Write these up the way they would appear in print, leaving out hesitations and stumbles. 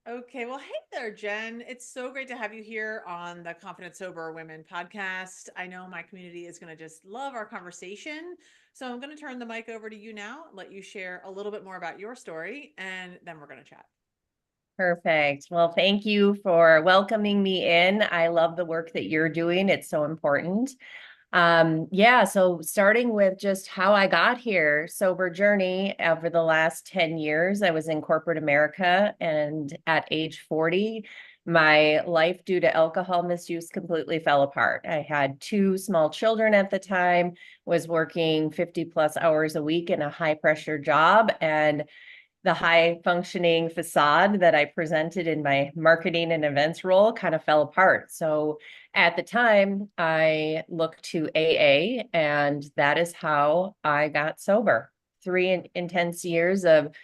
Okay, well, hey there, Jen. It's so great to have you here on the Confident Sober Women podcast. I know my community is going to just love our conversation. So I'm going to turn the mic over to you now, let you share a little bit more about your story, and then we're going to chat. Perfect. Well, thank you for welcoming me in. I love the work that you're doing. It's so important. Yeah, so starting with just how I got here, sober journey over the last 10 years, I was in corporate America, and at age 40, my life due to alcohol misuse completely fell apart. I had two small children at the time, was working 50 plus hours a week in a high pressure job, and the high functioning facade that I presented in my marketing and events role kind of fell apart. So at the time, I looked to AA, and that is how I got sober. Intense years of,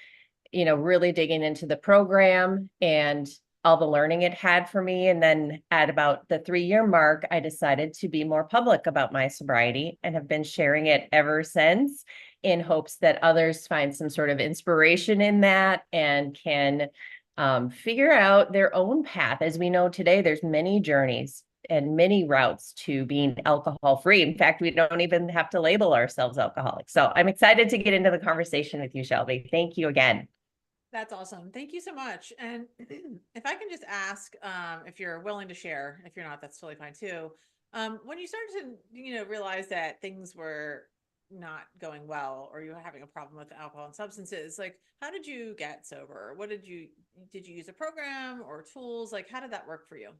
really digging into the program and all the learning it had for me. And then at about the 3 year mark, I decided to be more public about my sobriety and have been sharing it ever since in hopes that others find some sort of inspiration in that and can figure out their own path. As we know today, there's many journeys and many routes to being alcohol free. In fact, we don't even have to label ourselves alcoholics. So I'm excited to get into the conversation with you, Shelby. Thank you again. That's awesome. Thank you so much. And if I can just ask, if you're willing to share, if you're not, that's totally fine too. When you started to, realize that things were not going well, or you were having a problem with alcohol and substances, like how did you get sober? Did you use a program or tools? Like, how did that work for you?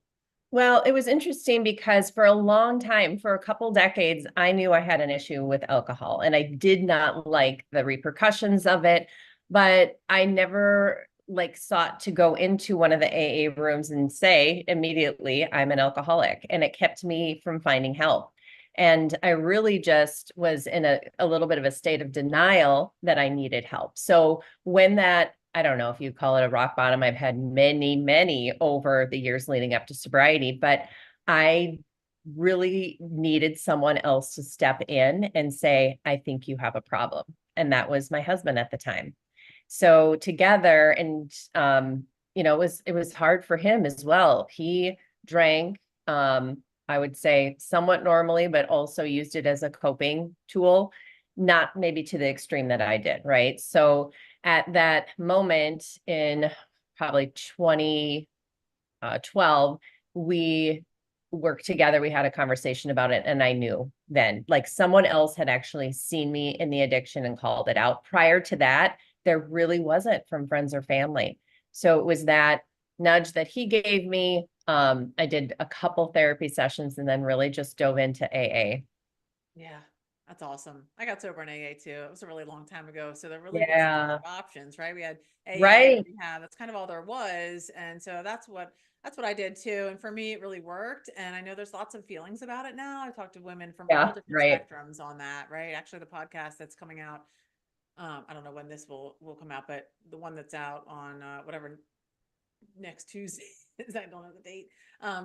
Well, it was interesting because for a long time, for a couple decades, I knew I had an issue with alcohol and I did not like the repercussions of it, but I never sought to go into one of the AA rooms and say immediately I'm an alcoholic, and it kept me from finding help. And I really just was in a little bit of a state of denial that I needed help. So when that, I don't know if you call it a rock bottom. I've had many, many over the years leading up to sobriety, but I really needed someone else to step in and say, I think you have a problem. And that was my husband at the time. So together, and it was hard for him as well. He drank, I would say somewhat normally, but also used it as a coping tool, not maybe to the extreme that I did, right? So at that moment in probably 2012, we worked together. We had a conversation about it. And I knew then, like, someone else had actually seen me in the addiction and called it out. Prior to that, there really wasn't from friends or family. So it was that nudge that he gave me. I did a couple therapy sessions and then really just dove into AA. Yeah, that's awesome. I got sober in AA too. It was a really long time ago. So there really wasn't a lot Yeah. of options, right? We had AA, Right. rehab, that's kind of all there was. And so that's what I did too. And for me, it really worked. And I know there's lots of feelings about it now. I talked to women from all Yeah. different Right. spectrums on that, right? Actually, the podcast that's coming out, I don't know when this will come out, but the one that's out on whatever next Tuesday is, I don't know the date,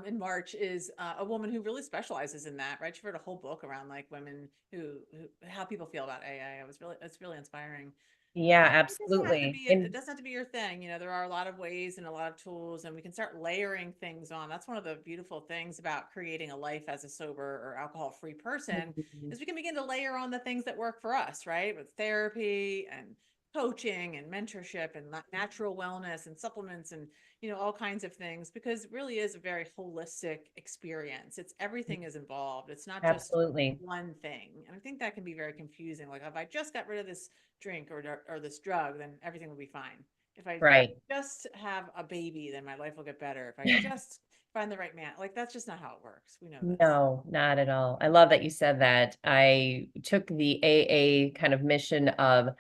in March, is a woman who really specializes in that, right? She wrote a whole book around like women who how people feel about AA. It's really inspiring. Yeah, It absolutely. it And doesn't have to be your thing. There are a lot of ways and a lot of tools, and we can start layering things on. That's one of the beautiful things about creating a life as a sober or alcohol free person, is we can begin to layer on the things that work for us, right? With therapy and coaching and mentorship and natural wellness and supplements and all kinds of things, because it really is a very holistic experience. It's everything is involved. It's not just absolutely. one thing. And I think that can be very confusing. Like, if I just got rid of this drink or this drug, then everything will be fine. If I Right. just have a baby, then my life will get better. If I just find the right man, like, that's just not how it works. We know this. No, not at all. I love that you said that. I took the AA kind of mission of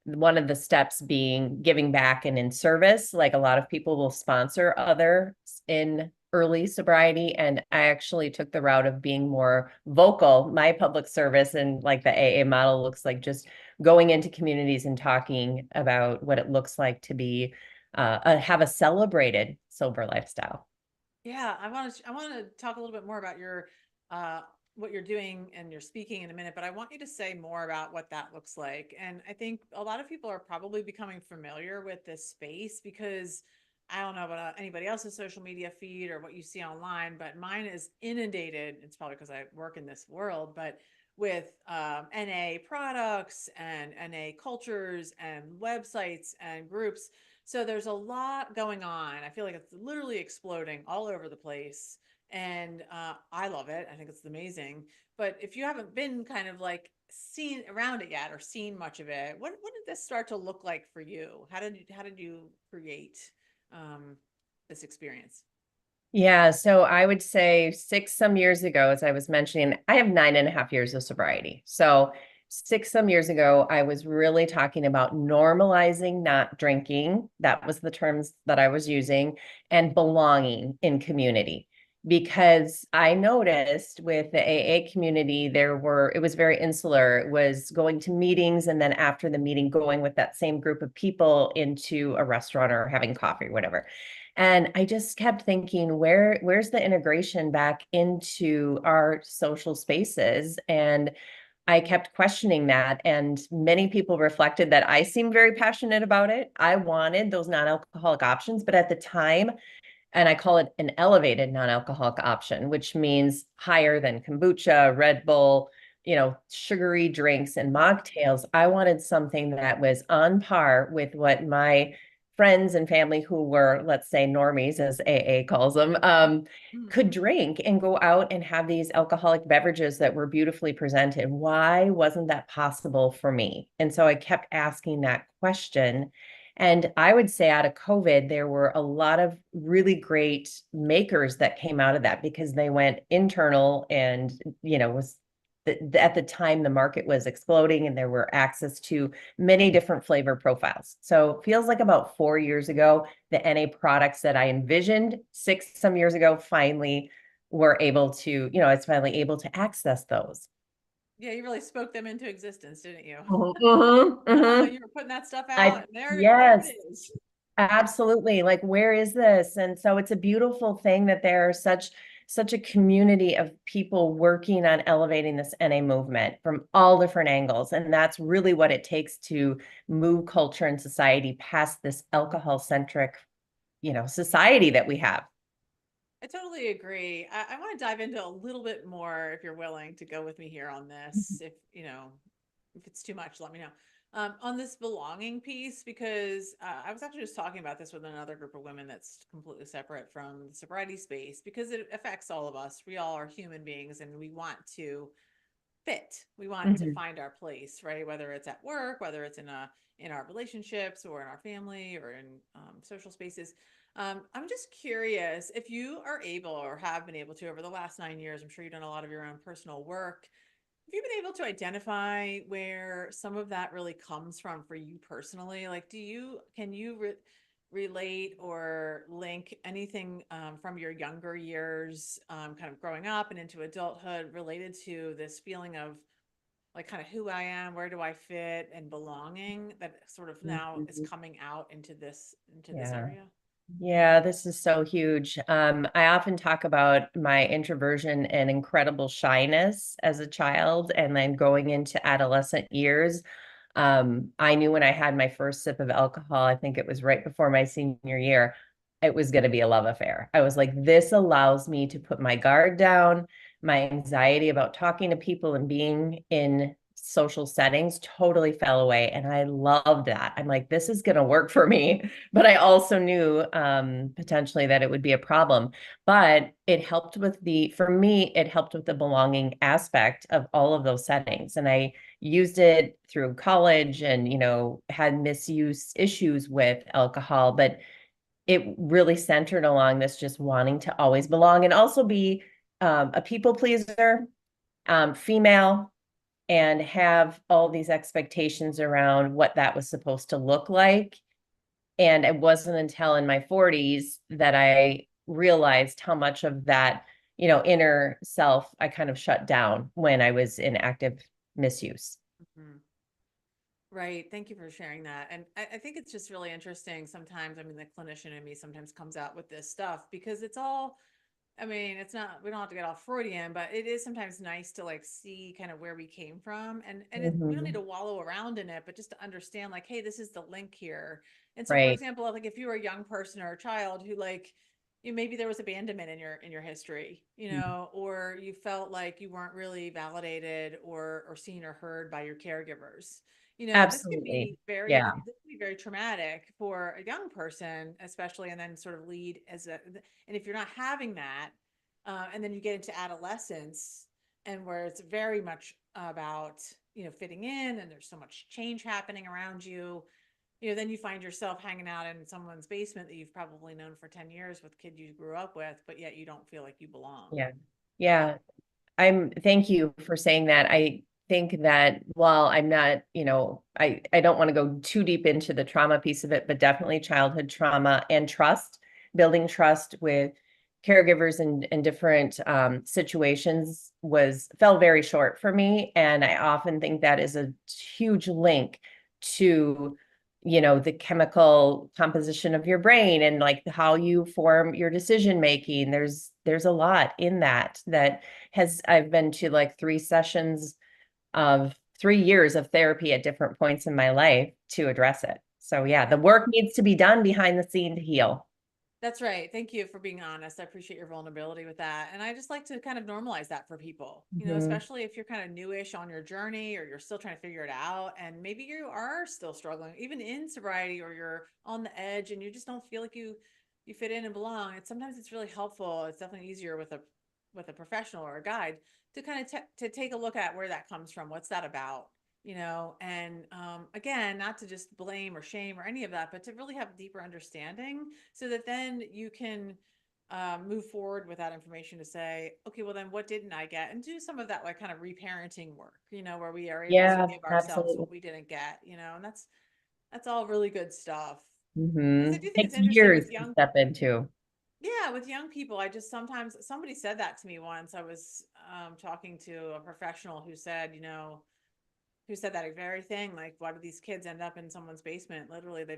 one of the steps being giving back and in service. Like, a lot of people will sponsor others in early sobriety. And I actually took the route of being more vocal. My public service and like the AA model looks like just going into communities and talking about what it looks like to be have a celebrated sober lifestyle. Yeah, I want to talk a little bit more about your uh what you're doing and your speaking in a minute, but I want you to say more about what that looks like. And I think a lot of people are probably becoming familiar with this space because I don't know about anybody else's social media feed or what you see online, but mine is inundated. It's probably because I work in this world, but with NA products and NA cultures and websites and groups. So there's a lot going on. I feel like it's literally exploding all over the place. And I love it. I think it's amazing. But if you haven't been kind of like seen around it yet or seen much of it, what did this start to look like for you? How did you create this experience? Yeah, so I would say six some years ago, as I was mentioning, I have 9.5 years of sobriety. So six some years ago, I was really talking about normalizing not drinking. That was the terms that I was using, and belonging in community. Because I noticed with the AA community, it was very insular. It was going to meetings and then after the meeting, going with that same group of people into a restaurant or having coffee, whatever. And I just kept thinking, where's the integration back into our social spaces? And I kept questioning that. And many people reflected that I seemed very passionate about it. I wanted those non-alcoholic options, but at the time, and I call it an elevated non-alcoholic option, which means higher than kombucha, Red Bull, sugary drinks and mocktails. I wanted something that was on par with what my friends and family who were, let's say, normies, as AA calls them, could Mhm. drink and go out and have these alcoholic beverages that were beautifully presented. Why wasn't that possible for me? And so I kept asking that question. And I would say out of COVID, there were a lot of really great makers that came out of that because they went internal and, was at the time the market was exploding and there were access to many different flavor profiles. So it feels like about 4 years ago, the NA products that I envisioned six some years ago finally were able to, it's finally able to access those. Yeah, you really spoke them into existence, didn't you? Mhm, mhm. You were putting that stuff out, I and there it yes, is. absolutely. Like, where is this? And so it's a beautiful thing that there are such a community of people working on elevating this NA movement from all different angles. And that's really what it takes to move culture and society past this alcohol centric, society that we have. I totally agree. I want to dive into a little bit more if you're willing to go with me here on this. If it's too much, let me know. On this belonging piece, because I was actually just talking about this with another group of women that's completely separate from the sobriety space because it affects all of us. We all are human beings and we want to fit. We want to Mhm. find our place, right? Whether it's at work, whether it's in our relationships or in our family or in social spaces. I'm just curious if you are able or have been able to over the last 9 years. I'm sure you've done a lot of your own personal work. Have you been able to identify where some of that really comes from for you personally? Like, can you relate or link anything from your younger years, kind of growing up and into adulthood, related to this feeling of like kind of who I am, where do I fit, and belonging that sort of now is Mhm. coming out into this Yeah. area? Yeah, this is so huge. I often talk about my introversion and incredible shyness as a child, and then going into adolescent years. I knew when I had my first sip of alcohol, I think it was right before my senior year, it was going to be a love affair. I was like, this allows me to put my guard down. My anxiety about talking to people and being in social settings totally fell away. And I loved that. I'm like, this is going to work for me. But I also knew potentially that it would be a problem. But for me, it helped with the belonging aspect of all of those settings. And I used it through college and, had misuse issues with alcohol, but it really centered along this just wanting to always belong and also be a people pleaser, female, and have all these expectations around what that was supposed to look like. And it wasn't until in my 40s that I realized how much of that, inner self I kind of shut down when I was in active misuse. Mhm. Right. Thank you for sharing that. And I think it's just really interesting sometimes. I mean, the clinician in me sometimes comes out with this stuff because it's all, I mean, it's not, we don't have to get all Freudian, but it is sometimes nice to like see kind of where we came from. We don't need Mhm. to wallow around in it, but just to understand like, hey, this is the link here. And so, for Right. example, like if you were a young person or a child who like, maybe there was abandonment in your history, Mhm. or you felt like you weren't really validated or seen or heard by your caregivers. This can Absolutely. be very Yeah. this can be very traumatic for a young person, especially, and then sort of lead as a. And if you're not having that, and then you get into adolescence, and where it's very much about fitting in, and there's so much change happening around you, then you find yourself hanging out in someone's basement that you've probably known for 10 years with kid you grew up with, but yet you don't feel like you belong. Yeah. Yeah. Thank you for saying that. I think that while I'm not, I don't want to go too deep into the trauma piece of it, but definitely childhood trauma and trust, building trust with caregivers and different situations fell very short for me. And I often think that is a huge link to, the chemical composition of your brain and like how you form your decision making. There's a lot in that I've been to like 3 sessions of 3 years of therapy at different points in my life to address it. So yeah, the work needs to be done behind the scene to heal. That's right. Thank you for being honest. I appreciate your vulnerability with that. And I just like to kind of normalize that for people, Mhm. especially if you're kind of newish on your journey or you're still trying to figure it out. And maybe you are still struggling, even in sobriety, or you're on the edge and you just don't feel like you fit in and belong. And sometimes it's really helpful. It's definitely easier with a professional or a guide to kind of to take a look at where that comes from. What's that about? And again, not to just blame or shame or any of that, but to really have a deeper understanding so that then you can move forward with that information to say, okay, well, then what didn't I get? And do some of that like kind of reparenting work, where we are able to Yeah, give ourselves absolutely. what we didn't get, and that's all really good stuff. Because I do think it's Takes interesting with years to young, step into. yeah, with young people, I just sometimes somebody said that to me once. I was talking to a professional who said, who said that very thing. Like, why do these kids end up in someone's basement? Literally, they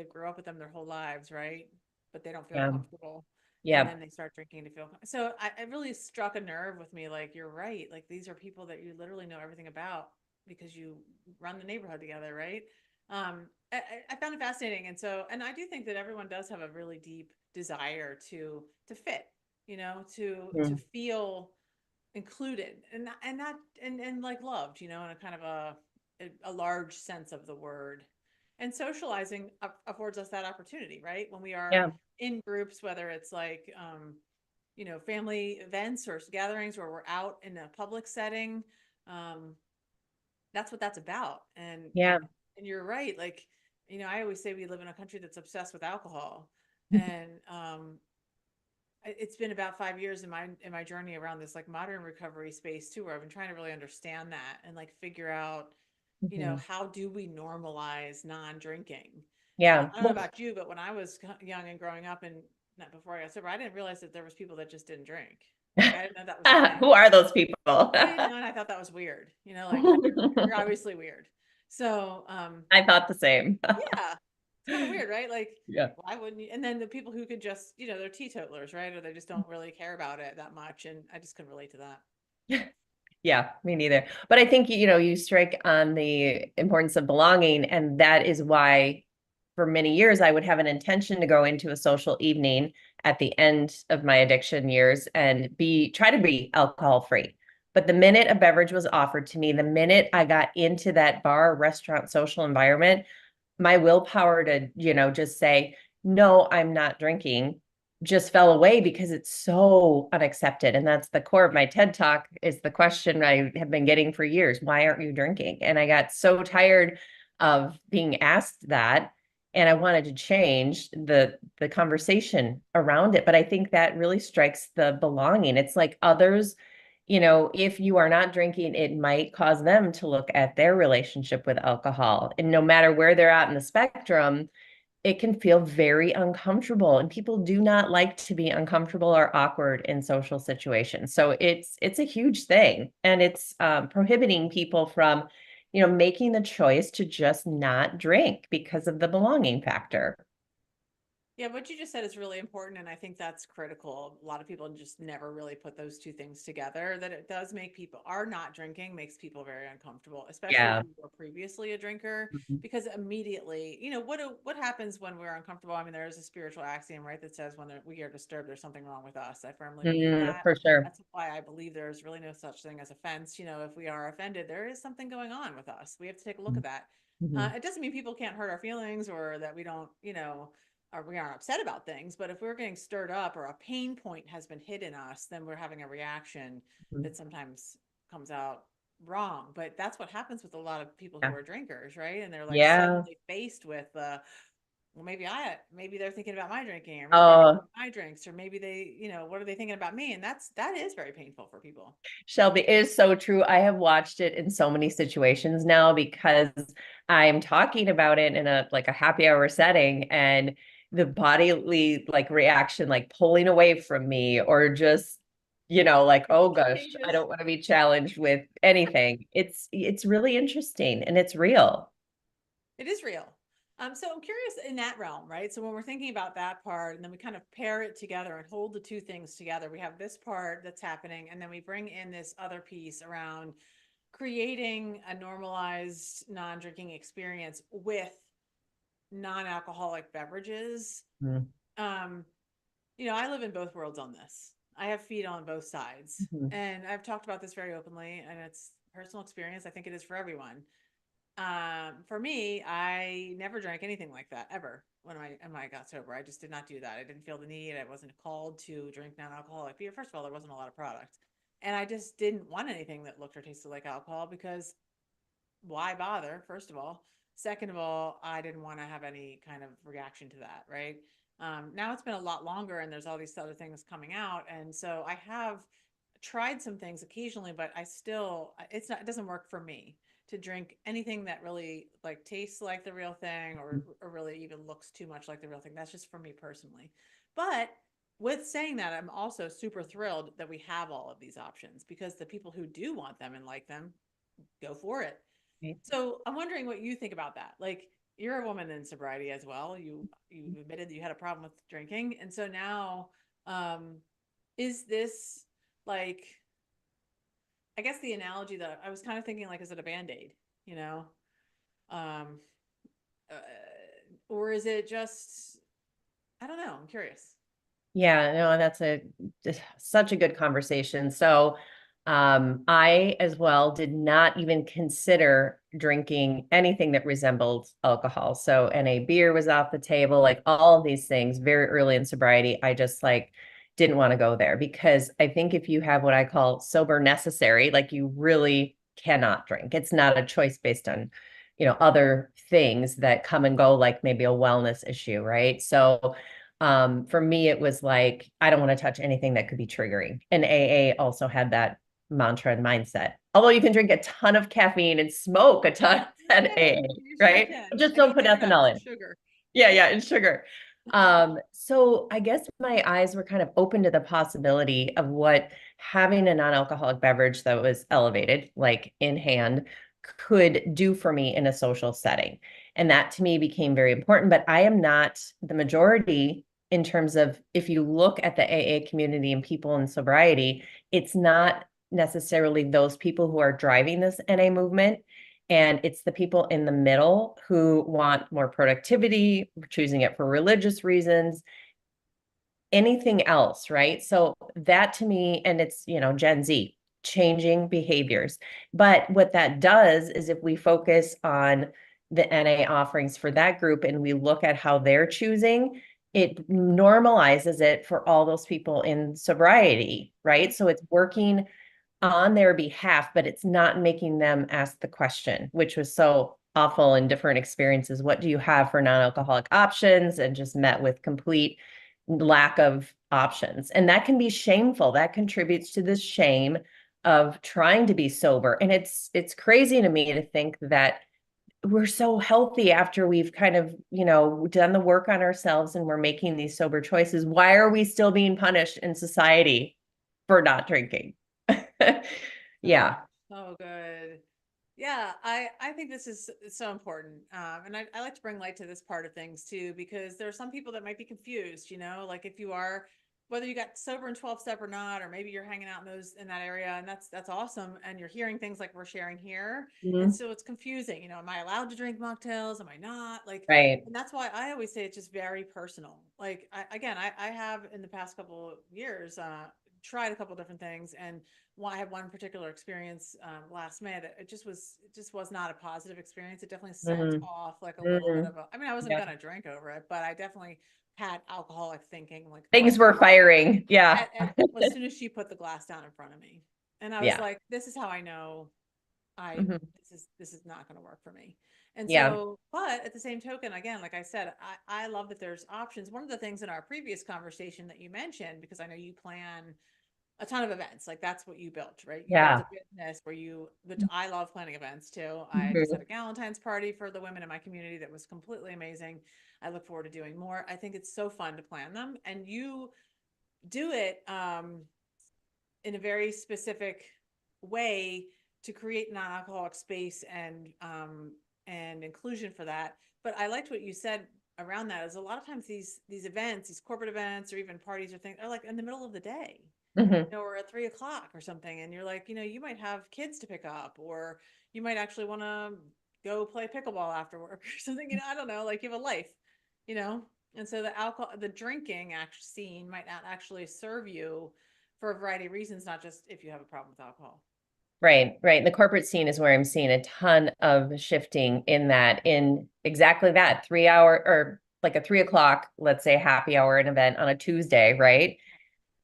grew up with them their whole lives, right? But they don't feel Yeah. comfortable. And Yeah. then they start drinking to feel. So it really struck a nerve with me. Like, you're right. Like, these are people that you literally know everything about because you run the neighborhood together, right? I found it fascinating. And so, and I do think that everyone does have a really deep desire to fit, to Mhm. feel included and not and like loved, in a kind of a large sense of the word. And socializing affords us that opportunity, right? When we are Yeah. in groups, whether it's like family events or gatherings where we're out in a public setting, um, that's what that's about. Yeah. And you're right, like, I always say we live in a country that's obsessed with alcohol. And it's been about 5 years in my journey around this like modern recovery space too, where I've been trying to really understand that and like figure out, Mhm. how do we normalize Yeah. non-drinking? Yeah. I don't know about you, but when I was young and growing up and not before I got sober, I didn't realize that there was people that just didn't drink. Like I didn't know that was a thing. Who are those people? I didn't know, and I thought that was weird. Like you're obviously weird. So I thought the same. yeah, it's kind of weird, right? Like, Yeah. why wouldn't you? And then the people who could just, they're teetotalers, right? Or they just don't really care about it that much. And I just couldn't relate to that. Yeah, me neither. But I think, you strike on the importance of belonging. And that is why, for many years, I would have an intention to go into a social evening at the end of my addiction years and try to be alcohol free. But the minute a beverage was offered to me, the minute I got into that bar, restaurant, social environment, my willpower to, just say, no, I'm not drinking, just fell away because it's so unaccepted. And that's the core of my TED talk, is the question I have been getting for years. Why aren't you drinking? And I got so tired of being asked that. And I wanted to change the conversation around it. But I think that really strikes the belonging. It's like others, if you are not drinking, it might cause them to look at their relationship with alcohol. And no matter where they're at in the spectrum, it can feel very uncomfortable. And people do not like to be uncomfortable or awkward in social situations. So it's a huge thing. And it's prohibiting people from, making the choice to just not drink because of the belonging factor. Yeah, what you just said is really important, and I think that's critical. A lot of people just never really put those two things together. That it does make people are not drinking makes people very uncomfortable, especially if Yeah. you were previously a drinker, Mhm. because immediately, what happens when we're uncomfortable? I mean, there is a spiritual axiom, right, that says when we are disturbed, there's something wrong with us. I firmly believe that. For sure. That's why I believe there's really no such thing as offense. If we are offended, there is something going on with us. We have to take a look at that. Mhm. It doesn't mean people can't hurt our feelings or that we don't, or we aren't upset about things, but if we're getting stirred up or a pain point has been hit in us, then we're having a reaction Mhm. that sometimes comes out wrong. But that's what happens with a lot of people who Yeah. are drinkers, right? And they're like Yeah. suddenly faced with, well, maybe they're thinking about my drinking, or maybe they're Oh, drinking my drinks, or maybe they, what are they thinking about me? And that is very painful for people. Shelby, it is so true. I have watched it in so many situations now because I'm talking about it in a like a happy hour setting, and the bodily like reaction, like pulling away from me, or just, like, oh It gosh, I changes. don't want to be challenged with anything. It's really interesting and it's real. It is real. So I'm curious in that realm, right? So when we're thinking about that part, and then we kind of pair it together and hold the two things together, we have this part that's happening, and then we bring in this other piece around creating a normalized non-drinking experience with non-alcoholic beverages. Mhm. Um, I live in both worlds on this. I have feet on both sides, Mhm. and I've talked about this very openly, and it's personal experience. I think it is for everyone. For me, I never drank anything like that ever when I got sober. I just did not do that. I didn't feel the need. I wasn't called to drink non-alcoholic beer. First of all, there wasn't a lot of product, and I just didn't want anything that looked or tasted like alcohol because why bother? First of all, second of all, I didn't want to have any kind of reaction to that. Right. Now it's been a lot longer, and there's all these other things coming out, and so I have tried some things occasionally, but it doesn't work for me to drink anything that really like tastes like the real thing, or really even looks too much like the real thing. That's just for me personally. But with saying that, I'm also super thrilled that we have all of these options, because the people who do want them and like them, go for it. Right. So I'm wondering what you think about that. Like, you're a woman in sobriety as well. You admitted that you had a problem with drinking, and so now, um, is this like, I guess the analogy that I was kind of thinking, like, is it a band-aid, you know? Um, uh, or is it just, I don't know. I'm curious. Yeah, no, that's such a good conversation. So, I as well did not even consider drinking anything that resembled alcohol. So, NA beer was off the table, like all of these things very early in sobriety. I just like didn't want to go there because I think if you have what I call sober necessary, like you really cannot drink. It's not a choice based on, other things that come and go, like maybe a wellness issue, right? So, for me, it was like, I don't want to touch anything that could be triggering. And AA also had that mantra and mindset. Although you can drink a ton of caffeine and smoke a ton at Yeah, AA, you sure right? can. But just And don't eat put donuts ethanol and in. sugar. Yeah, yeah, and sugar. So I guess my eyes were kind of open to the possibility of what having a non-alcoholic beverage that was elevated, like in hand, could do for me in a social setting. And that to me became very important. But I am not the majority in terms of if you look at the AA community and people in sobriety, it's not necessarily those people who are driving this NA movement. And it's the people in the middle who want more productivity, choosing it for religious reasons, anything else, right? So that to me, and it's, Gen Z changing behaviors. But what that does is if we focus on the NA offerings for that group and we look at how they're choosing, it normalizes it for all those people in sobriety, right? So it's working on their behalf, but it's not making them ask the question, which was so awful in different experiences. What do you have for non-alcoholic options? And just met with complete lack of options. And that can be shameful. That contributes to the shame of trying to be sober. And it's crazy to me to think that we're so healthy after we've kind of, done the work on ourselves and we're making these sober choices. Why are we still being punished in society for not drinking? So Yeah. so good. Yeah, I think this is so important. And I like to bring light to this part of things too, because there are some people that might be confused, like if you are, whether you got sober in 12 step or not, or maybe you're hanging out in that area, and that's awesome. And you're hearing things like we're sharing here. And Mhm. so it's confusing, am I allowed to drink mocktails? Am I not? Like, Right. and that's why I always say it's just very personal. Like, I have in the past couple of years, tried a couple different things, and I had one particular experience last May that it just was not a positive experience. It definitely sent Mhm. off like a little bit Mhm. of a. I mean, I wasn't Yeah. gonna drink over it, but I definitely had alcoholic thinking, like, oh, I Things were can't. firing. Yeah. As soon as she put the glass down in front of me, and I was Yeah. like, this is how I know I Mhm. this is not going to work for me. And Yeah. so, but at the same token, again, like I said, I love that there's options. One of the things in our previous conversation that you mentioned, because I know you plan a ton of events. Like that's what you built, right? You built Yeah. a business which I love planning events too. I just had Mhm. a Galentine's party for the women in my community that was completely amazing. I look forward to doing more. I think it's so fun to plan them, and you do it in a very specific way to create non-alcoholic space and inclusion for that. But I liked what you said around that is a lot of times these events, these corporate events or even parties or things are like in the middle of the day, Mhm. or at 3 o'clock or something. And you're like, you might have kids to pick up, or you might actually want to go play pickleball after work or something. I don't know, like you have a life, you know? And so the drinking scene might not actually serve you for a variety of reasons, not just if you have a problem with alcohol. Right, right. The corporate scene is where I'm seeing a ton of shifting in that, in exactly that 3 hour or like a 3 o'clock, let's say happy hour, an event on a Tuesday, right?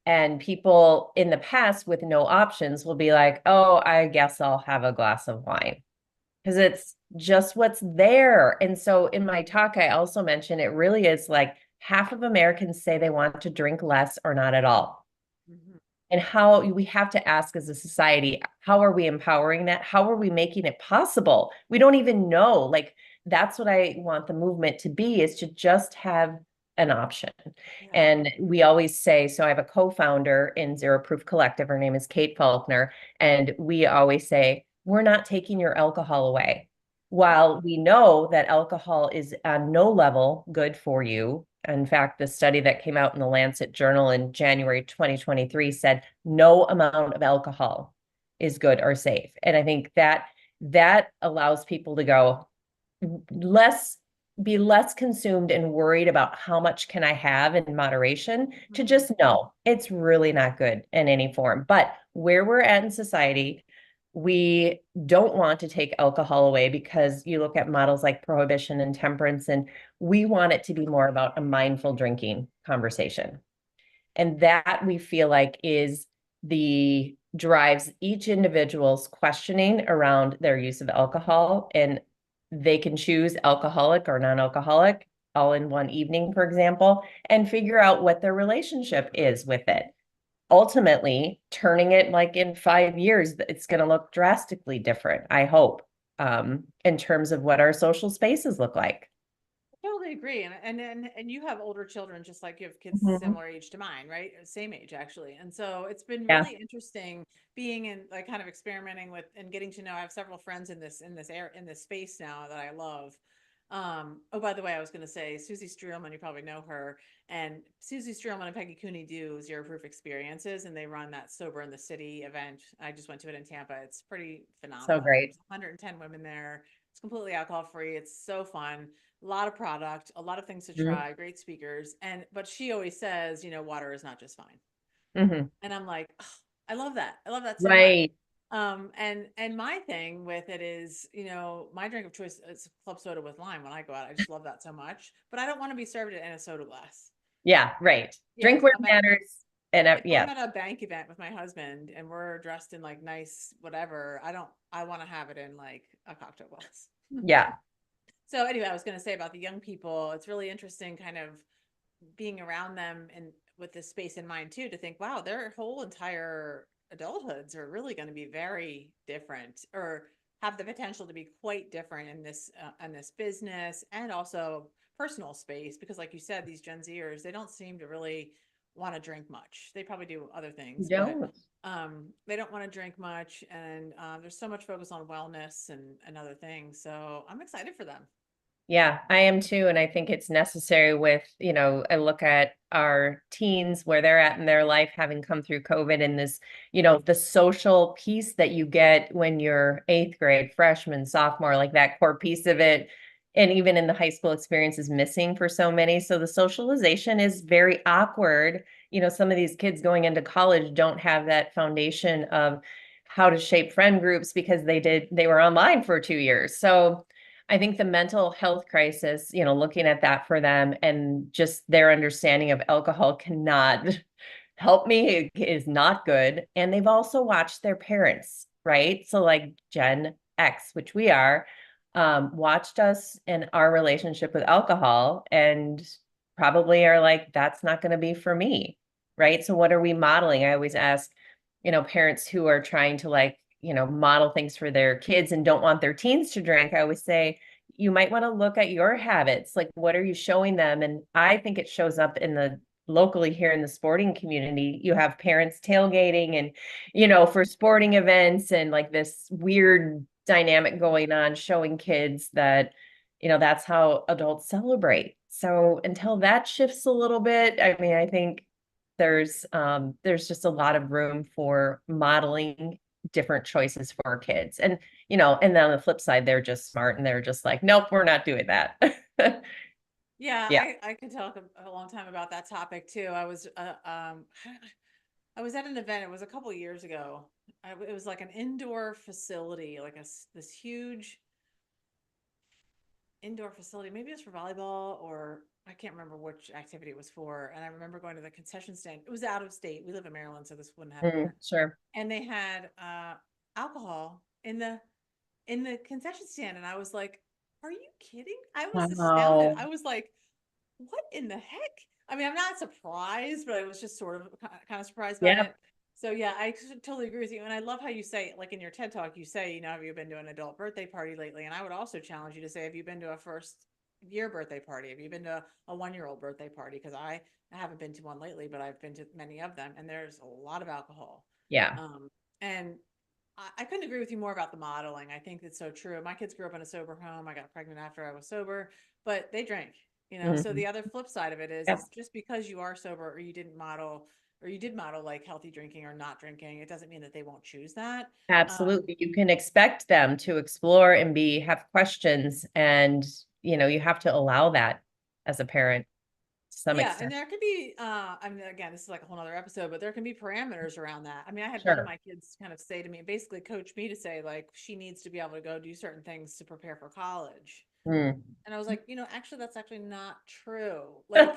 And people in the past with no options will be like, oh, I guess I'll have a glass of wine because it's just what's there. And so in my talk, I also mentioned it really is like half of Americans say they want to drink less or not at all. Mm-hmm. And how we have to ask as a society, how are we empowering that? How are we making it possible? We don't even know. Like, that's what I want the movement to be, is to just have an option. Yeah. And we always say, so I have a co-founder in Zero Proof Collective. Her name is Kate Faulkner. And we always say, we're not taking your alcohol away. Right. While we know that alcohol is on no level good for you, in fact, the study that came out in the Lancet Journal in January 2023 said no amount of alcohol is good or safe. And I think that allows people to go less, be less consumed and worried about how much can I have in moderation, to Mm-hmm. just know it's really not good in any form. But where we're at in society, we don't want to take alcohol away, because you look at models like prohibition and temperance, and we want it to be more about a mindful drinking conversation. And that we feel like is the drives each individual's questioning around their use of alcohol. And they can choose alcoholic or non-alcoholic all in one evening, for example, and figure out what their relationship is with it. Ultimately, turning it like in 5 years, it's going to look drastically different, I hope, in terms of what our social spaces look like. Totally agree. And you have older children, just like you have kids Mhm. similar age to mine, right? Same age actually. And so it's been Yeah, really interesting being in, like, kind of experimenting with and getting to know. I have several friends in this space now that I love. Oh, by the way, I was going to say Susie Streelman, you probably know her. And Susie Streelman and Peggy Cooney do Zero Proof Experiences, and they run that Sober in the City event. I just went to it in Tampa. It's pretty so phenomenal. great. There's 110 women there. It's completely alcohol free. It's so fun, a lot of product, a lot of things to Mhm. try, great speakers. But she always says, water is not just fine. Mhm. And I'm like, "Ugh, I love that. I love that so much. Right. And my thing with it is, my drink of choice is club soda with lime when I go out. I just love that so much. But I don't want to be served it in a soda glass. Yeah, right. Yeah. Drink If where I'm it at matters. And if I'm yeah, at a bank event with my husband and we're dressed in like nice whatever, I want to have it in like a cocktail glass. yeah. So anyway, I was going to say about the young people, it's really interesting kind of being around them and with this space in mind too, to think, wow, their whole entire adulthoods are really going to be very different, or have the potential to be quite different in this business and also personal space, because like you said, these Gen Zers, they don't seem to really want to drink much. They probably do other things, but Don't. they don't want to drink much. And there's so much focus on wellness and other things. So I'm excited for them. Yeah, I am too. And I think it's necessary with, I look at our teens where they're at in their life, having come through COVID and this, the social piece that you get when you're eighth grade, freshman, sophomore, like that core piece of it. And even in the high school experience is missing for so many. So the socialization is very awkward. Some of these kids going into college don't have that foundation of how to shape friend groups because they were online for 2 years. So I think the mental health crisis, looking at that for them and just their understanding of alcohol cannot help me. It is not good. And they've also watched their parents, right? So like Gen X, which we are, watched us in our relationship with alcohol and probably are like, that's not going to be for me, right? So what are we modeling? I always ask, parents who are trying to like, model things for their kids and don't want their teens to drink. I always say, you might want to look at your habits. Like, what are you showing them? And I think it shows up in the locally here in the sporting community. You have parents tailgating and, for sporting events and like this weird dynamic going on, showing kids that, that's how adults celebrate. So until that shifts a little bit, I mean, I think there's just a lot of room for modeling different choices for our kids. And then on the flip side, they're just smart and they're just like, nope, we're not doing that. Yeah, Yeah. I could talk a long time about that topic too. I was at an event. It was a couple years ago. It was like an indoor facility, like this huge indoor facility. Maybe it was for volleyball or I can't remember which activity it was for. And I remember going to the concession stand. It was out of state. We live in Maryland, so this wouldn't happen here. Sure. And they had alcohol in the concession stand, and I was like, "Are you kidding?" I was astounded. Wow. I was like, what in the heck? I mean, I'm not surprised, but I was just sort of kind of surprised by Yeah. it. So yeah, I totally agree with you. And I love how you say, like in your TED talk, you say, have you been to an adult birthday party lately? And I would also challenge you to say, have you been to a first year birthday party? Have you been to a 1 year old birthday party? Because I haven't been to one lately, but I've been to many of them, and there's a lot of alcohol. Yeah. And I couldn't agree with you more about the modeling. I think that's so true. My kids grew up in a sober home. I got pregnant after I was sober, but they drank, So Mhm. the other flip side of it Yep. is just because you are sober or you didn't model or you did model like healthy drinking or not drinking, it doesn't mean that they won't choose that. Absolutely. You can expect them to explore and have questions and, you have to allow that as a parent to some Yeah, and extent. there can be I mean again, this is like a whole nother episode, but there can be parameters around that. I mean, I had one of Sure. my kids kind of say to me, basically coach me to say like she needs to be able to go do certain things to prepare for college. Mm. And I was like, actually, that's actually not true. Like,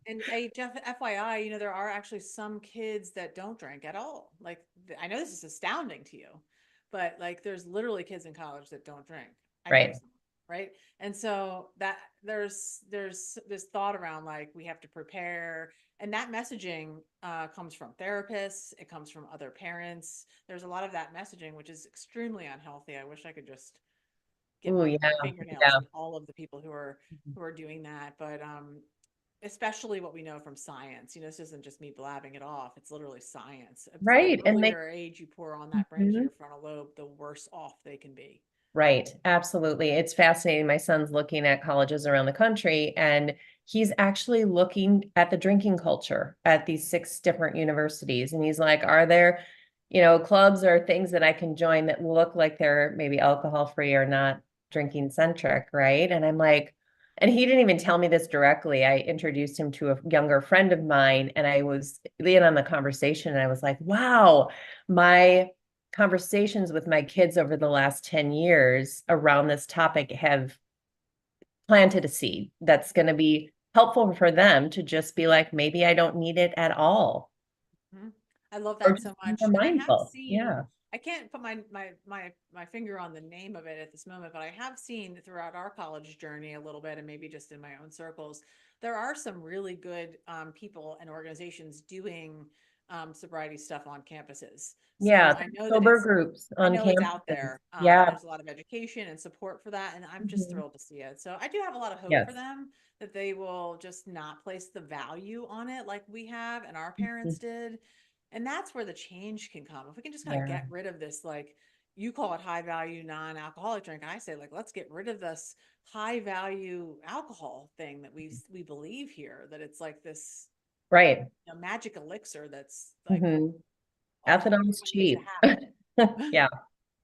and FYI, there are actually some kids that don't drink at all. Like, I know this is astounding to you, but like, there's literally kids in college that don't drink. I know Right. some, right? And so that there's this thought around like we have to prepare, and that messaging comes from therapists. It comes from other parents. There's a lot of that messaging, which is extremely unhealthy. I wish I could just get Oh, my yeah. fingernails Yeah. in all of the people who are doing that. But especially what we know from science, this isn't just me blabbing it off. It's literally science. It's the Right. And earlier age you pour on that brain to Mhm. your frontal lobe, the worse off they can be. Right. Absolutely. It's fascinating. My son's looking at colleges around the country and he's actually looking at the drinking culture at these 6 different universities. And he's like, are there, clubs or things that I can join that look like they're maybe alcohol free or not drinking centric, right? And I'm like, and he didn't even tell me this directly. I introduced him to a younger friend of mine and I was in on the conversation and I was like, wow, my conversations with my kids over the last 10 years around this topic have planted a seed that's going to be helpful for them to just be like, maybe I don't need it at all. Mhm. I love Or that just so be much. more And I have mindful. seen, Yeah. I can't put my finger on the name of it at this moment, but I have seen throughout our college journey a little bit, and maybe just in my own circles, there are some really good people and organizations doing sobriety stuff on campuses. So Yeah. I know that Sober groups I on know it's out campuses. there, and Yeah. there's a lot of education and support for that, and I'm just Mhm. thrilled to see it. So I do have a lot of hope for Yes. them that they will just not place the value on it like we have and our parents Mhm. did. And that's where the change can come. If we can just kind of Yeah. get rid of this, like you call it high value non-alcoholic drink, I say like let's get rid of this high value alcohol thing that we believe here, that it's like this, Right. magic elixir that's like Hmm. all Ethanol's everyone needs to cheap. have. Yeah.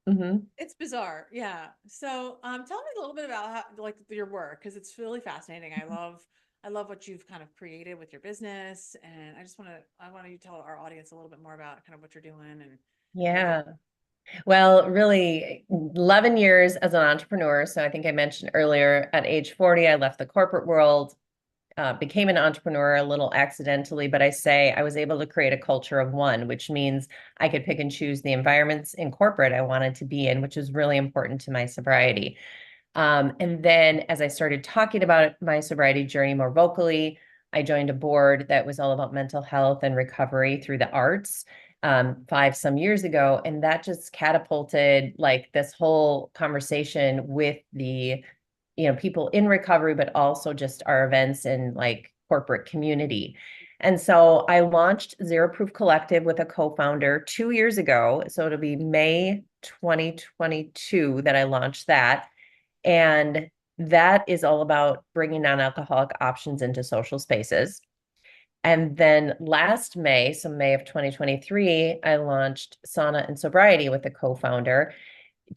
Hmm. It's bizarre. Yeah. So, tell me a little bit about how, like your work, because it's really fascinating. I love what you've kind of created with your business. And I want you to tell our audience a little bit more about kind of what you're doing and how you get. Yeah. Well, really, 11 years as an entrepreneur. So I think I mentioned earlier at age 40, I left the corporate world, became an entrepreneur a little accidentally, but I say I was able to create a culture of one, which means I could pick and choose the environments in corporate I wanted to be in, which is really important to my sobriety. And then as I started talking about my sobriety journey more vocally, I joined a board that was all about mental health and recovery through the arts, five some years ago. And that just catapulted like this whole conversation with the, people in recovery, but also just our events and like corporate community. And so I launched Zero Proof Collective with a co-founder 2 years ago. So it'll be May 2022 that I launched that. And that is all about bringing non-alcoholic options into social spaces. And then last May, so May of 2023, I launched Sauna and Sobriety with a co-founder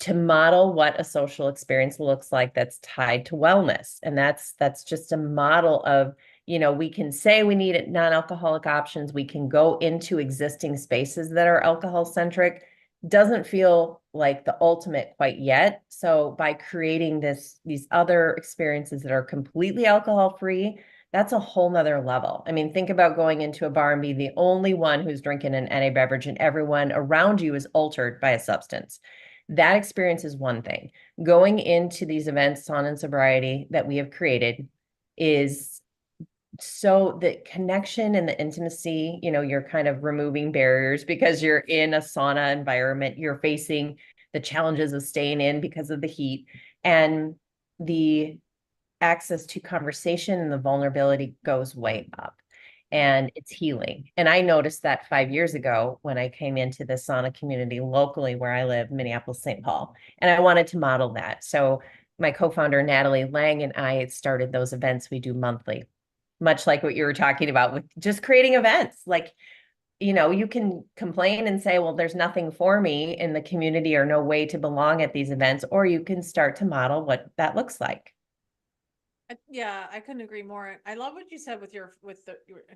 to model what a social experience looks like that's tied to wellness. And that's just a model of, we can say we need non-alcoholic options. We can go into existing spaces that are alcohol centric. Doesn't feel like the ultimate quite yet. So by creating these other experiences that are completely alcohol free, that's a whole nother level. I mean, think about going into a bar and be the only one who's drinking an NA beverage and everyone around you is altered by a substance. That experience is one thing. Going into these events on and sobriety that we have created is so the connection and the intimacy, you're kind of removing barriers because you're in a sauna environment, you're facing the challenges of staying in because of the heat, and the access to conversation and the vulnerability goes way up, Mm. and it's healing. And I noticed that 5 years ago when I came into the sauna community locally where I live, Minneapolis, St. Paul, and I wanted to model that. So my co-founder, Natalie Lang, and I started those events we do monthly, much like what you were talking about with just creating events. Like, you can complain and say, well, there's nothing for me in the community or no way to belong at these events, or you can start to model what that looks like. Yeah, I couldn't agree more. I love what you said with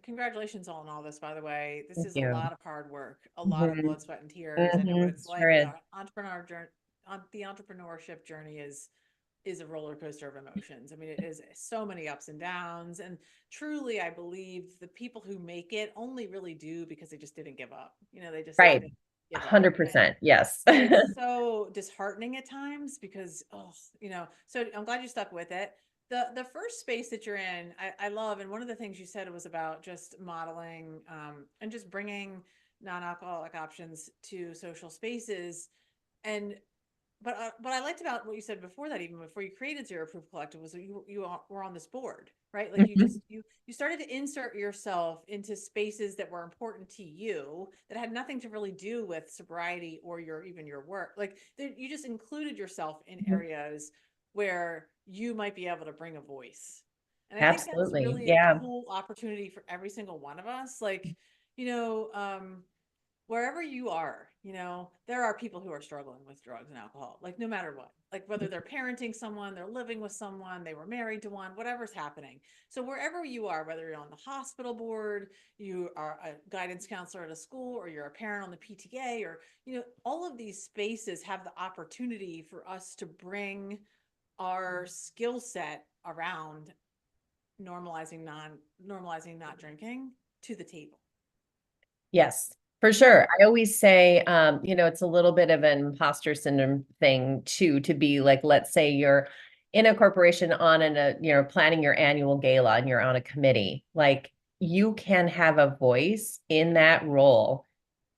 congratulations on all this, by the way. This Thank is a you. lot of hard work, a lot of Mhm. blood, sweat, and tears. I know what Mhm. it's Sure like. is. Entrepreneur journey, the entrepreneurship journey is a roller coaster of emotions. I mean, it is so many ups and downs. And truly, I believe the people who make it only really do because they just didn't give up. They just Right. didn't give up. 100%. Yes. And it's so disheartening at times because, so I'm glad you stuck with it. The first space that you're in, I love. And one of the things you said was about just modeling, and just bringing non-alcoholic options to social spaces. And what I liked about what you said before that, even before you created Zero Proof Collective, was that were on this board, right? Like Mhm. you started to insert yourself into spaces that were important to you that had nothing to really do with sobriety or your work. Like you just included yourself in Mhm. areas where you might be able to bring a voice. And I think that's Absolutely. really a Yeah. cool opportunity for every single one of us. Like, you know, um, wherever you are, there are people who are struggling with drugs and alcohol, like no matter what, like whether they're parenting someone, they're living with someone, they were married to one, whatever's happening. So wherever you are, whether you're on the hospital board, you are a guidance counselor at a school, or you're a parent on the PTA, or, all of these spaces have the opportunity for us to bring our skill set around normalizing not drinking to the table. Yes, for sure. I always say, it's a little bit of an imposter syndrome thing too, to be like, let's say you're in a corporation on planning your annual gala and you're on a committee. Like, you can have a voice in that role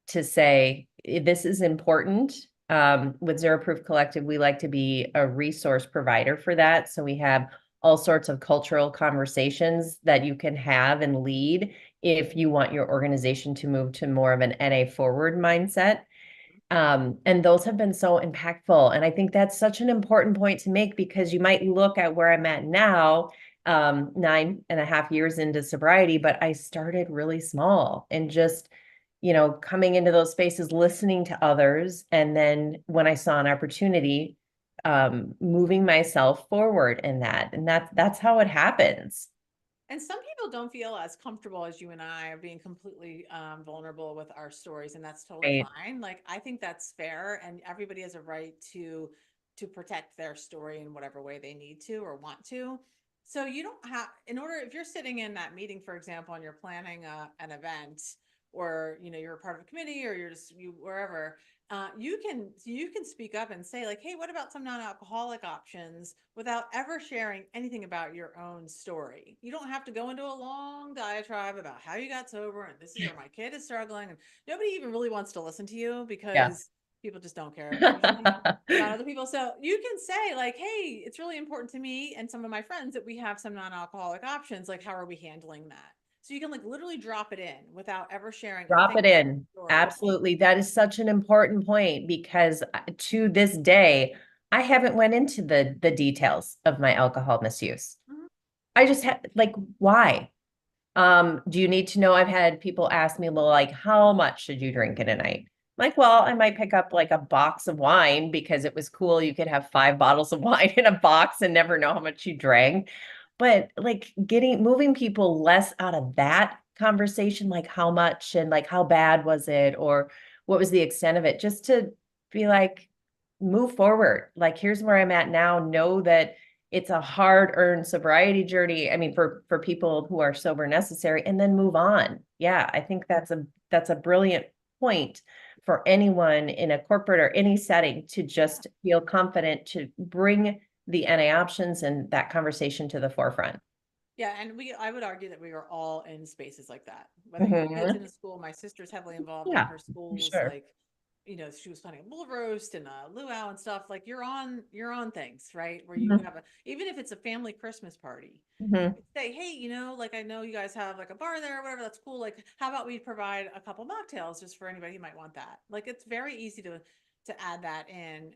to say, this is important. With Zero Proof Collective, we like to be a resource provider for that. So we have all sorts of cultural conversations that you can have and lead if you want your organization to move to more of an NA forward mindset. And those have been so impactful. And I think that's such an important point to make because you might look at where I'm at now, 9.5 years into sobriety, but I started really small and just, coming into those spaces, listening to others. And then when I saw an opportunity, moving myself forward in that. And that's how it happens. And some people don't feel as comfortable as you and I are being completely vulnerable with our stories, and that's totally Right. fine. Like I think that's fair, and everybody has a right to protect their story in whatever way they need to or want to. So you don't have, in order, if you're sitting in that meeting, for example, and you're planning an event, or you're a part of a committee, or you're just wherever, you can speak up and say like, hey, what about some non-alcoholic options, without ever sharing anything about your own story. You don't have to go into a long diatribe about how you got sober and this is where my kid is struggling, and nobody even really wants to listen to you Yeah. because people just don't care usually about other people. So you can say like, hey, it's really important to me and some of my friends that we have some non-alcoholic options, like how are we handling that? So you can like literally drop it in without ever sharing a Drop thing it about in. your story. Absolutely. That is such an important point because to this day, I haven't went into the details of my alcohol misuse. Mhm. I just had like, why? Do you need to know? I've had people ask me, well, like, how much should you drink in a night? Like, well, I might pick up like a box of wine because it was cool. You could have 5 bottles of wine in a box and never know how much you drank. But like moving people less out of that conversation, like how much and like how bad was it or what was the extent of it, just to be like, move forward. Like, here's where I'm at now. Know that it's a hard-earned sobriety journey. I mean, for people who are sober necessary, and then move on. Yeah, I think that's a brilliant point for anyone in a corporate or any setting to Yeah. just feel confident to bring the NA options and that conversation to the forefront. Yeah, and I would argue that we are all in spaces like that. Whether you have kids in Mhm. a school, my sister's heavily involved in Yeah, her for schools, sure. like, she was planning a bull roast and a luau and stuff. Like you're on things, right? Where you Mhm. have even if it's a family Christmas party, you Mhm. could say, hey, like I know you guys have like a bar there or whatever, that's cool. Like, how about we provide a couple mocktails just for anybody who might want that? Like it's very easy to add that in.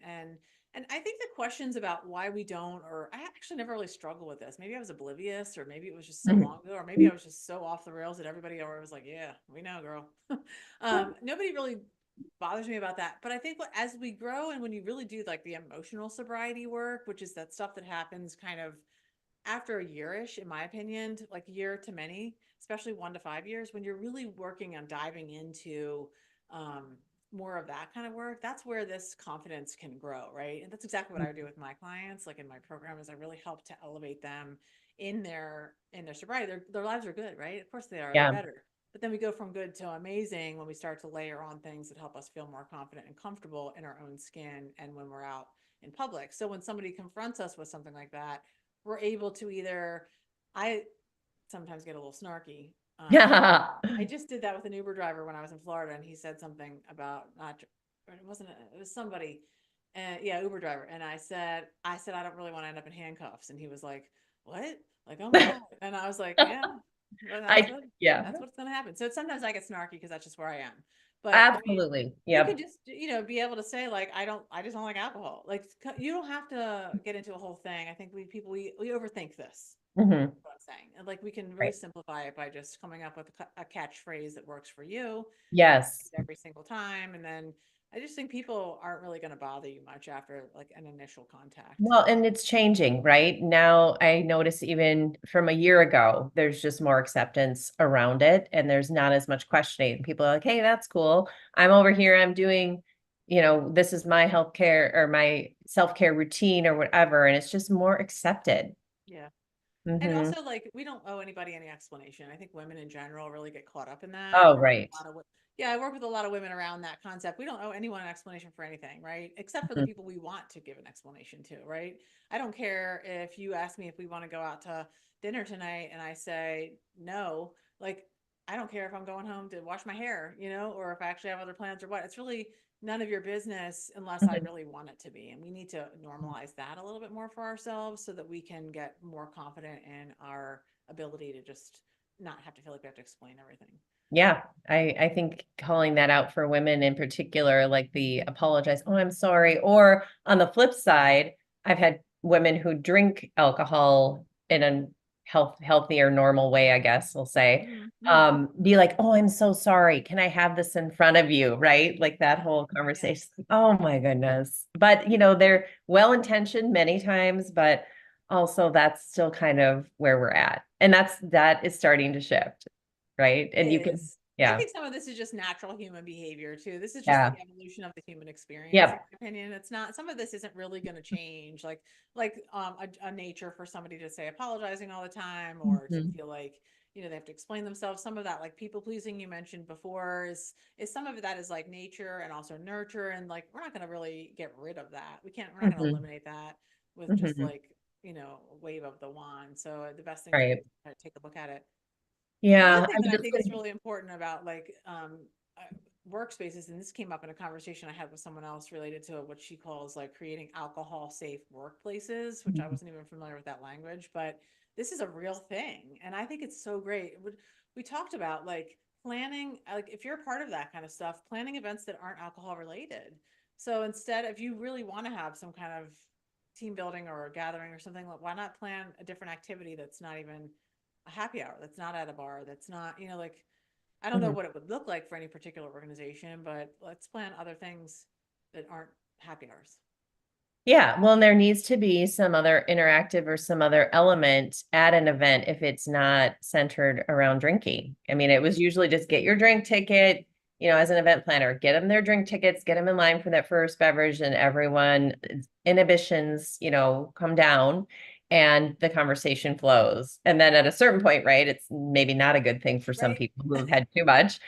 And I think the questions about why we don't, or I actually never really struggled with this. Maybe I was oblivious, or maybe it was just so long ago, or maybe I was just so off the rails that everybody over was like, yeah, we know, girl. Nobody really bothers me about that. But I think as we grow and when you really do like the emotional sobriety work, which is that stuff that happens kind of after a yearish, in my opinion, like a year to many, especially 1 to 5 years, when you're really working on diving into um, more of that kind of work, that's where this confidence can grow, right? And that's exactly what I would do with my clients. Like in my program, is I really help to elevate them in their sobriety. Their lives are good, right? Of course they are. They're Yeah. better. But then we go from good to amazing when we start to layer on things that help us feel more confident and comfortable in our own skin and when we're out in public. So when somebody confronts us with something like that, we're able to either, I sometimes get a little snarky. Yeah. I just did that with an Uber driver when I was in Florida, and he said something about not, or it wasn't, it was somebody, yeah, Uber driver. And I said, I don't really want to end up in handcuffs. And he was like, what? Like, oh my God. And I was like, yeah, well, I yeah. that's what's going to happen. So sometimes I get snarky because that's just where I am. But I mean, Absolutely. you could Yep. just, be able to say like, I just don't like alcohol. Like you don't have to get into a whole thing. I think we overthink this. Hmm. What I'm saying. And like we can really Right. simplify it by just coming up with a catchphrase that works for you Yes. every single time. And then I just think people aren't really going to bother you much after like an initial contact. Well, and it's changing, right? Now I notice even from a year ago, there's just more acceptance around it and there's not as much questioning. People are like, hey, that's cool. I'm over here, I'm doing, this is my healthcare or my self-care routine or whatever. And it's just more accepted. Yeah. And Mm-hmm. also, like, we don't owe anybody any explanation. I think women in general really get caught up in that. I Oh, work with right. a lot of, yeah, I work with a lot of women around that concept. We don't owe anyone an explanation for anything, right? Except for the Mhm. people we want to give an explanation to, right? I don't care if you ask me if we want to go out to dinner tonight and I say no. Like, I don't care if I'm going home to wash my hair, or if I actually have other plans or what. It's really none of your business unless I Mhm. really want it to be. And we need to normalize that a little bit more for ourselves so that we can get more confident in our ability to just not have to feel like we have to explain everything. Yeah, I think calling that out for women in particular, like the apologize, oh, I'm sorry. Or on the flip side, I've had women who drink alcohol in a healthier, normal way, I guess we'll say, Mm-hmm. be like, oh, I'm so sorry. Can I have this in front of you? Right? Like that Yeah. whole Yeah. conversation. Oh my goodness. But they're well-intentioned many times, but also that's still kind of where we're at. And that is starting to shift, right? It And you can, is. I yeah, think some of this is just natural human behavior too. This is just the yeah, evolution of the human experience, in yep. my opinion. It's not, some of this isn't really going to change. A nature for somebody to say apologizing all the time or to Mhm, feel like, they have to explain themselves. Some of that, like people pleasing you mentioned before, is some of that is like nature and also nurture. And like, we're not going to really get rid of that. We're not going to mhm, eliminate that with just mhm. like, a wave of the wand. So the best thing to do Right. is kind of take a look at it. Another Yeah, thing I that I would think is say, really important about uh, workspaces, and this came up in a conversation I had with someone else related to what she calls like creating alcohol safe workplaces, which I mhm, wasn't even familiar with that language, but this is a real thing. And I think it's so great. We talked about like planning, like if you're a part of that kind of stuff, planning events that aren't alcohol related. So instead, if you really want to have some kind of team building or a gathering or something, like why not plan a different activity that's not even a happy hour, that's not at a bar, that's not, like, I don't know mhm. what it would look like for any particular organization, but let's plan other things that aren't happy hours. Yeah, well, and there needs to be some other interactive or some other element at an event if it's not centered around drinking. I mean, it was usually just get your drink ticket, as an event planner, get them their drink tickets, get them in line for that first beverage, and everyone inhibitions, come down and the conversation flows. And then at a certain point, right, it's maybe not a good thing for some Right. people who've had too much.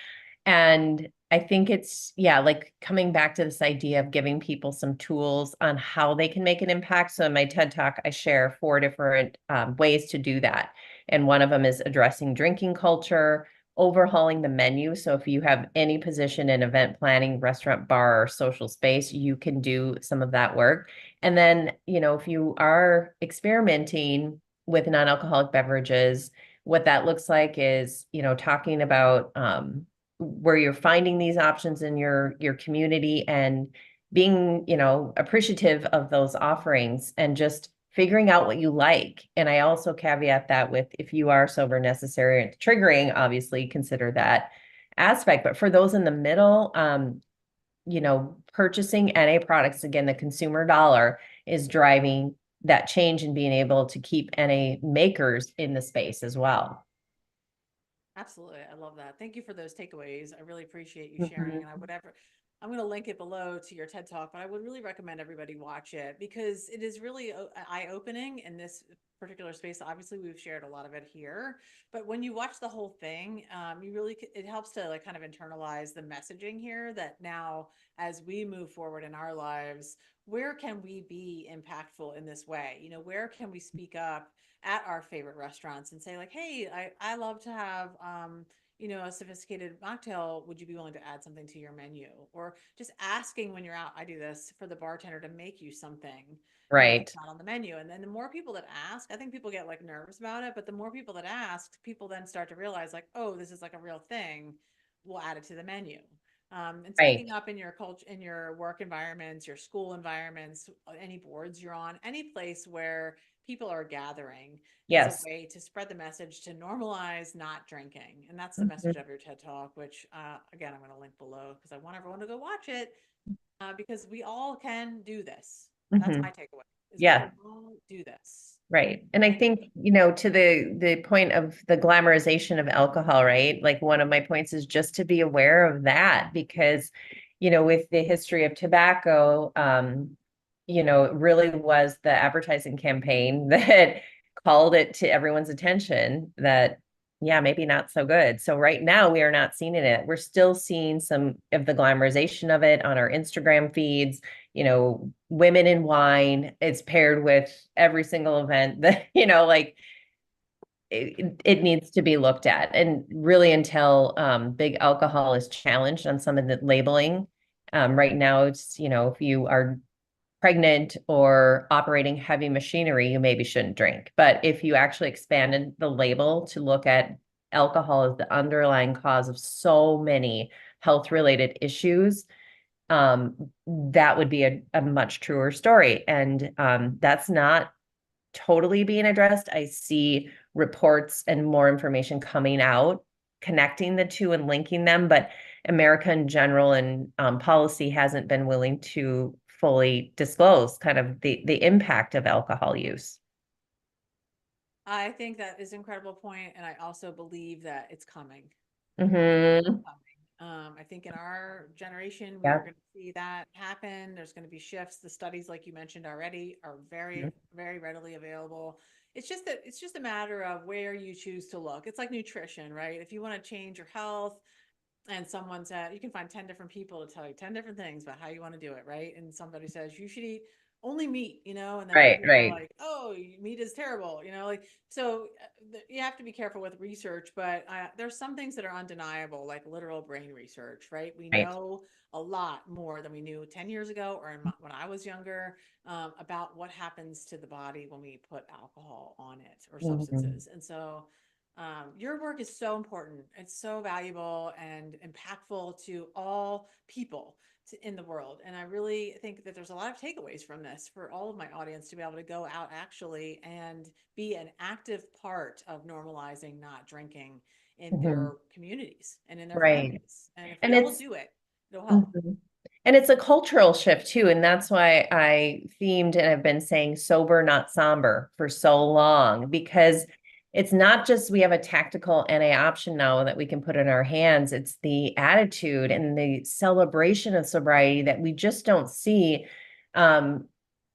And I think it's, yeah, like coming back to this idea of giving people some tools on how they can make an impact. So in my TED Talk, I share 4 different ways to do that. And one of them is addressing drinking culture, overhauling the menu. So if you have any position in event planning, restaurant, bar, or social space, you can do some of that work. And then, if you are experimenting with non-alcoholic beverages, what that looks like is, talking about where you're finding these options in your community and being, appreciative of those offerings and just figuring out what you like. And I also caveat that with if you are sober, necessary, and triggering, obviously consider that aspect. But for those in the middle, purchasing NA products, again, the consumer dollar is driving that change and being able to keep NA makers in the space as well. Absolutely. I love that. Thank you for those takeaways. I really appreciate you sharing. And Mhm. I'm going to link it below to your TED Talk, but I would really recommend everybody watch it because it is really eye opening in this particular space. Obviously, we've shared a lot of it here, but when you watch the whole thing, it helps to like kind of internalize the messaging here that now, as we move forward in our lives, where can we be impactful in this way? Where can we speak up at our favorite restaurants and say like, hey, I love to have a sophisticated mocktail. Would you be willing to add something to your menu? Or just asking when you're out, I do this for the bartender to make you something, if Right. it's not on the menu. And then the more people that ask, I think people get like nervous about it, but the more people that ask, people then start to realize like, oh, this is like a real thing. We'll add it to the menu. And Right. speaking up in your culture, in your work environments, your school environments, any boards you're on, any place where people are gathering as a Yes. way to spread the message to normalize not drinking. And that's the Mhm. message of your TED Talk, which, again, I'm going to link below because I want everyone to go watch it because we all can do this. That's my Mhm. takeaway is we can Yeah. all do this. Right. And I And think, to the point of the glamorization of alcohol, right? Like one of my points is just to be aware of that because, with the history of tobacco, it really was the advertising campaign that called it to everyone's attention that, yeah, maybe not so good. So right now we are not seeing it. We're still seeing some of the glamorization of it on our Instagram feeds, women in wine. It's paired with every single event that, like it needs to be looked at. And really until big alcohol is challenged on some of the labeling. Right now, it's, if you are pregnant or operating heavy machinery, you maybe shouldn't drink. But if you actually expanded the label to look at alcohol as the underlying cause of so many health related issues, that would be a much truer story. And that's not totally being addressed. I see reports and more information coming out, connecting the two and linking them, but America in general and policy hasn't been willing to fully disclose kind of the impact of alcohol use. I think that is an incredible point, and I also believe that it's coming. Mm-hmm. I think in our generation, we are Yeah. going to see that happen. There's going to be shifts. The studies, like you mentioned already, are very, very readily available. It's just a matter of where you choose to look. It's like nutrition, right? If you want to change your health, and someone said, you can find 10 different people to tell you 10 different things about how you want to do it, right? And somebody says you should eat only meat, and then other Right, people are right. like, oh, meat is terrible, like, so you have to be careful with research. But there's some things that are undeniable, like literal brain research, right? We Right. know a lot more than we knew 10 years ago or when I was younger, about what happens to the body when we put alcohol on it or Mhm. substances. And so your work is so important. It's so valuable and impactful to all people in the world. And I really think that there's a lot of takeaways from this for all of my audience to be able to go out actually and be an active part of normalizing not drinking in Mhm. their communities and in their Right. families. And if we And all it's do it, it'll help. Mhm. And it's a cultural shift too. And that's why I themed and I've been saying sober, not somber for so long, because it's not just we have a tactical NA option now that we can put in our hands. It's the attitude and the celebration of sobriety that we just don't see um,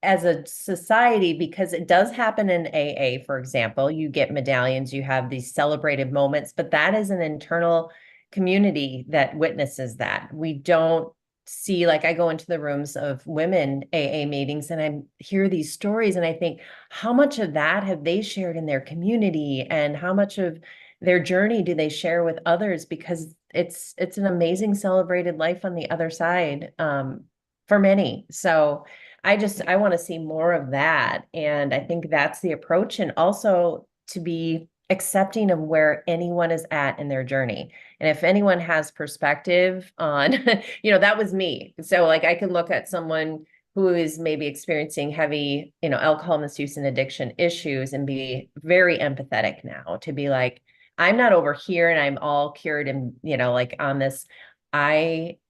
as a society, because it does happen in AA, for example. You get medallions, you have these celebrated moments, but that is an internal community that witnesses that. We don't see, like, I go into the rooms of women AA meetings and I hear these stories and I think, how much of that have they shared in their community and how much of their journey do they share with others? Because it's an amazing celebrated life on the other side, for many. So I want to see more of that. And I think that's the approach. And also to be accepting of where anyone is at in their journey. And if anyone has perspective on, that was me. So like I can look at someone who is maybe experiencing heavy, alcohol misuse and addiction issues and be very empathetic now to be like, I'm not over here and I'm all cured and, like on this,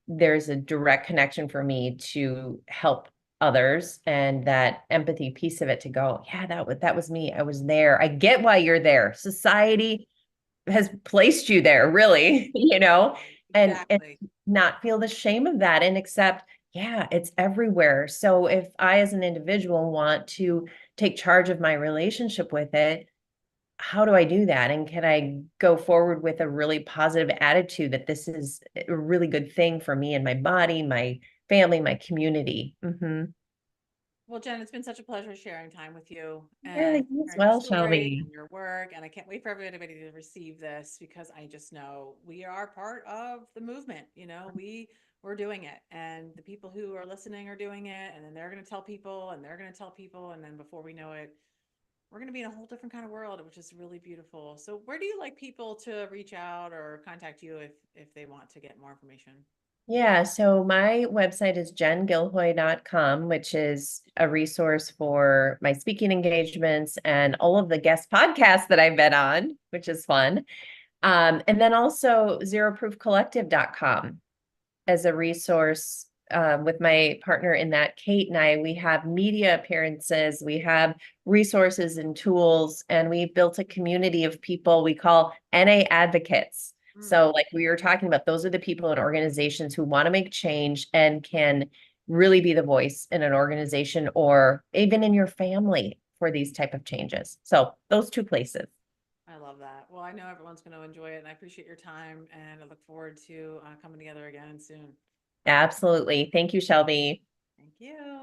there's a direct connection for me to help others and that empathy piece of it to go, yeah, that was me. I was there. I get why you're there. Society has placed you there, really, and Exactly. not feel the shame of that and accept, yeah, it's everywhere. So if I, as an individual, want to take charge of my relationship with it, how do I do that? And can I go forward with a really positive attitude that this is a really good thing for me and my body, my family, my community? Well, Jen, it's been such a pleasure sharing time with you Yeah, and you as sharing your well, story Shelby. and your work. And I can't wait for everybody to receive this because I just know we are part of the movement. We're doing it, and the people who are listening are doing it, and then they're going to tell people, and they're going to tell people, and then before we know it, we're going to be in a whole different kind of world, which is really beautiful. So, where do you like people to reach out or contact you if they want to get more information? Yeah, so my website is jengilhoi.com, which is a resource for my speaking engagements and all of the guest podcasts that I've been on, which is fun. And then also zeroproofcollective.com as a resource, with my partner in that, Kate and I, we have media appearances, we have resources and tools, and we've built a community of people we call NA advocates. Mm. So, like we were talking about, those are the people in organizations who want to make change and can really be the voice in an organization or even in your family for these type of changes. So those two places. I love that. Well, I know everyone's going to enjoy it, and I appreciate your time, and I look forward to coming together again soon. Absolutely. Thank you, Shelby. Thank you.